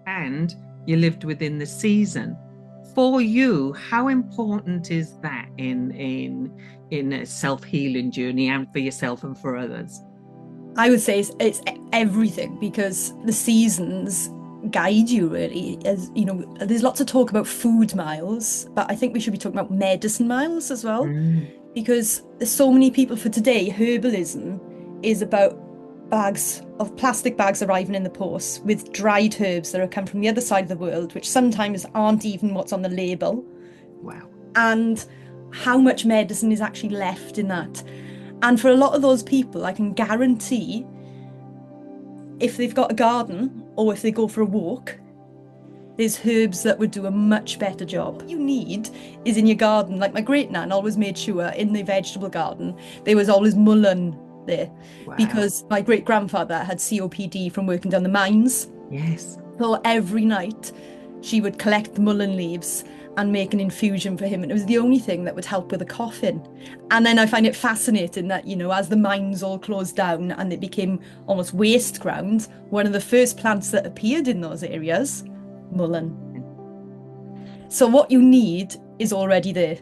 and you lived within the season. For you, how important is that in a self-healing journey and for yourself and for others? I would say it's everything because the seasons guide you really. As you know, there's lots of talk about food miles, but I think we should be talking about medicine miles as well. Mm. Because there's so many people for today, herbalism is about plastic bags arriving in the post with dried herbs that have come from the other side of the world, which sometimes aren't even what's on the label, Wow. and how much medicine is actually left in that. And for a lot of those people, I can guarantee if they've got a garden or if they go for a walk, there's herbs that would do a much better job. What you need is in your garden, like my great nan always made sure in the vegetable garden there was always mullein there Wow. because my great grandfather had COPD from working down the mines. Yes. So every night she would collect the mullein leaves and make an infusion for him. And it was the only thing that would help with the coughing. And then I find it fascinating that, you know, as the mines all closed down and it became almost waste ground, one of the first plants that appeared in those areas, mullein. So what you need is already there.